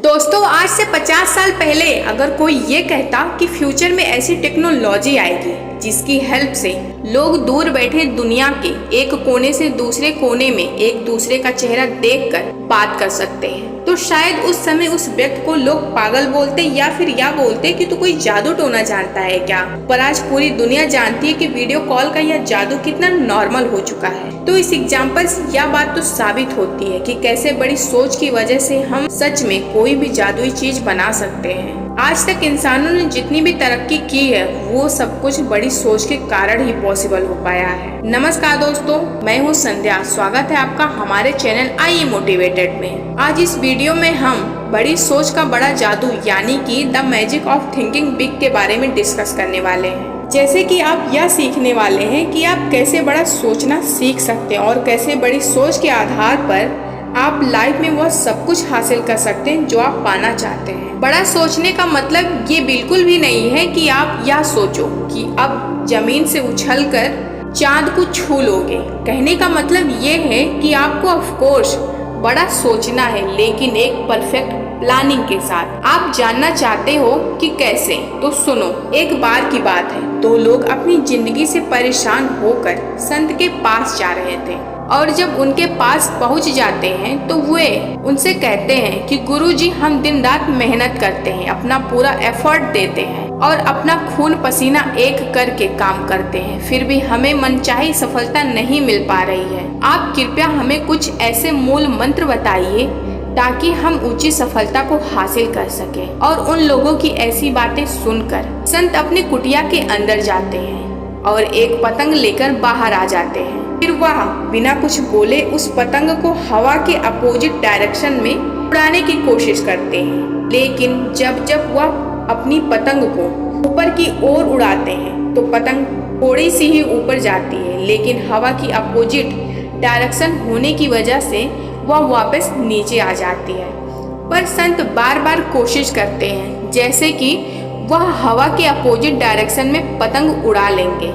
दोस्तों, आज से 50 साल पहले अगर कोई ये कहता कि फ्यूचर में ऐसी टेक्नोलॉजी आएगी जिसकी हेल्प से लोग दूर बैठे दुनिया के एक कोने से दूसरे कोने में एक दूसरे का चेहरा देखकर बात कर सकते हैं, तो शायद उस समय उस व्यक्ति को लोग पागल बोलते या फिर बोलते कि तू कोई जादू टोना जानता है क्या। पर आज पूरी दुनिया जानती है कि वीडियो कॉल का यह जादू कितना नॉर्मल हो चुका है। तो इस एग्जाम्पल से यह बात तो साबित होती है कि कैसे बड़ी सोच की वजह से हम सच में कोई भी जादुई चीज बना सकते हैं। आज तक इंसानों ने जितनी भी तरक्की की है वो सब कुछ बड़ी सोच के कारण ही पॉसिबल हो पाया है। नमस्कार दोस्तों, मैं हूँ संध्या। स्वागत है आपका हमारे चैनल आइए मोटिवेटेड में। आज इस वीडियो में हम बड़ी सोच का बड़ा जादू यानी कि the magic of thinking big के बारे में डिस्कस करने वाले हैं। जैसे कि आप यह सीखने वाले हैं कि आप कैसे बड़ा सोचना सीख सकते हैं और कैसे बड़ी सोच के आधार पर आप लाइफ में वह सब कुछ हासिल कर सकते हैं जो आप पाना चाहते हैं। बड़ा सोचने का मतलब ये बिल्कुल भी नहीं है कि आप यह सोचो कि अब जमीन से उछलकर चांद को छू लोगे। कहने का मतलब ये है कि आपको ऑफ कोर्स बड़ा सोचना है, लेकिन एक परफेक्ट प्लानिंग के साथ। आप जानना चाहते हो कि कैसे? तो सुनो, एक बार की बात है, दो लोग अपनी जिंदगी से परेशान होकर संत के पास जा रहे थे और जब उनके पास पहुंच जाते हैं तो वे उनसे कहते हैं कि गुरुजी, हम दिन रात मेहनत करते हैं, अपना पूरा एफर्ट देते हैं और अपना खून पसीना एक करके काम करते हैं, फिर भी हमें मनचाही सफलता नहीं मिल पा रही है। आप कृपया हमें कुछ ऐसे मूल मंत्र बताइए ताकि हम ऊंची सफलता को हासिल कर सके। और उन लोगों की ऐसी बातें सुनकर संत अपनी कुटिया के अंदर जाते हैं और एक पतंग लेकर बाहर आ जाते हैं। फिर वह बिना कुछ बोले उस पतंग को हवा के अपोजिट डायरेक्शन में उड़ाने की कोशिश करते हैं, लेकिन जब जब वह अपनी पतंग को ऊपर की ओर उड़ाते हैं तो पतंग थोड़ी सी ही ऊपर जाती है, लेकिन हवा की अपोजिट डायरेक्शन होने की वजह से वह वापस नीचे आ जाती है। पर संत बार बार कोशिश करते हैं जैसे कि वह हवा के अपोजिट डायरेक्शन में पतंग उड़ा लेंगे,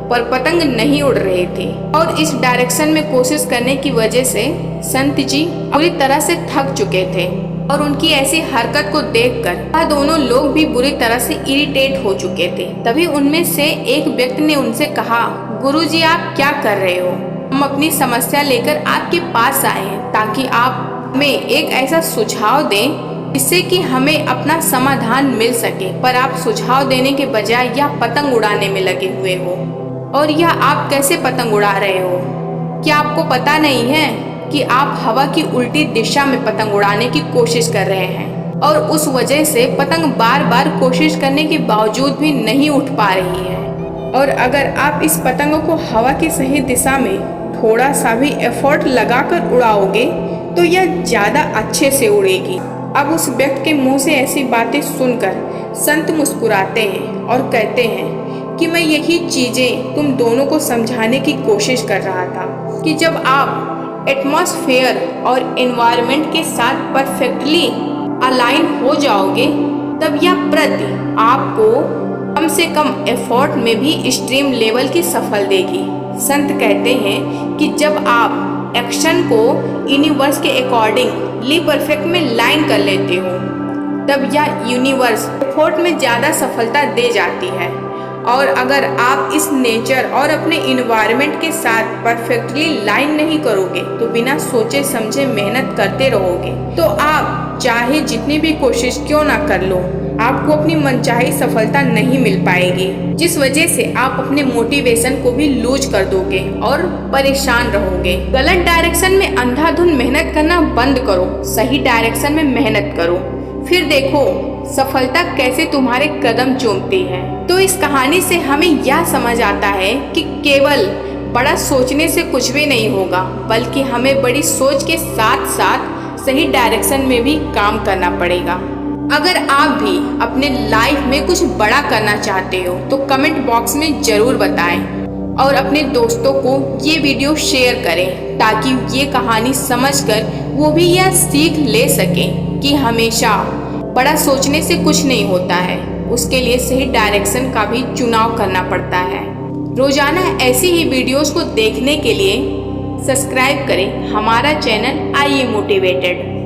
पर पतंग नहीं उड़ रहे थे और इस डायरेक्शन में कोशिश करने की वजह से संत जी पूरी तरह से थक चुके थे और उनकी ऐसी हरकत को देखकर दोनों लोग भी बुरी तरह से इरिटेट हो चुके थे। तभी उनमें से एक व्यक्ति ने उनसे कहा, गुरुजी, आप क्या कर रहे हो? हम अपनी समस्या लेकर आपके पास आए हैं ताकि आप हमें एक ऐसा सुझाव दें जिससे कि हमें अपना समाधान मिल सके, पर आप सुझाव देने के बजाय यह पतंग उड़ाने में लगे हुए हो। और यह आप कैसे पतंग उड़ा रहे हो? क्या आपको पता नहीं है कि आप हवा की उल्टी दिशा में पतंग उड़ाने की कोशिश कर रहे हैं और उस वजह से पतंग बार बार कोशिश करने के बावजूद भी नहीं उठ पा रही है। और अगर आप इस पतंग को हवा की सही दिशा में थोड़ा सा भी एफर्ट लगाकर उड़ाओगे तो यह ज्यादा अच्छे से उड़ेगी। अब उस व्यक्ति के मुंह से ऐसी बातें सुनकर संत मुस्कुराते हैं और कहते हैं कि मैं यही चीजें तुम दोनों को समझाने की कोशिश कर रहा था कि जब आप एटमॉस्फेयर और एनवायरनमेंट के साथ परफेक्टली अलाइन हो जाओगे तब यह प्रति आपको कम से कम एफर्ट में भी एक्सट्रीम लेवल की सफल देगी। संत कहते हैं कि जब आप एक्शन को यूनिवर्स के अकॉर्डिंगली परफेक्ट में लाइन कर लेते हो तब यह यूनिवर्स एफर्ट में ज़्यादा सफलता दे जाती है। और अगर आप इस नेचर और अपने इन्वायरमेंट के साथ परफेक्टली लाइन नहीं करोगे तो बिना सोचे समझे मेहनत करते रहोगे तो आप चाहे जितनी भी कोशिश क्यों ना कर लो, आपको अपनी मनचाही सफलता नहीं मिल पाएगी, जिस वजह से आप अपने मोटिवेशन को भी लूज कर दोगे और परेशान रहोगे। गलत डायरेक्शन में अंधाधुंध मेहनत करना बंद करो, सही डायरेक्शन में मेहनत करो, फिर देखो सफलता कैसे तुम्हारे कदम चूमती है। तो इस कहानी से हमें यह समझ आता है कि केवल बड़ा सोचने से कुछ भी नहीं होगा, बल्कि हमें बड़ी सोच के साथ साथ सही डायरेक्शन में भी काम करना पड़ेगा। अगर आप भी अपने लाइफ में कुछ बड़ा करना चाहते हो तो कमेंट बॉक्स में जरूर बताएं और अपने दोस्तों को ये वीडियो शेयर करें ताकि ये कहानी समझकर वो भी यह सीख ले सकें कि हमेशा बड़ा सोचने से कुछ नहीं होता है, उसके लिए सही डायरेक्शन का भी चुनाव करना पड़ता है। रोजाना ऐसी ही वीडियोस को देखने के लिए सब्सक्राइब करें हमारा चैनल आइए मोटिवेटेड।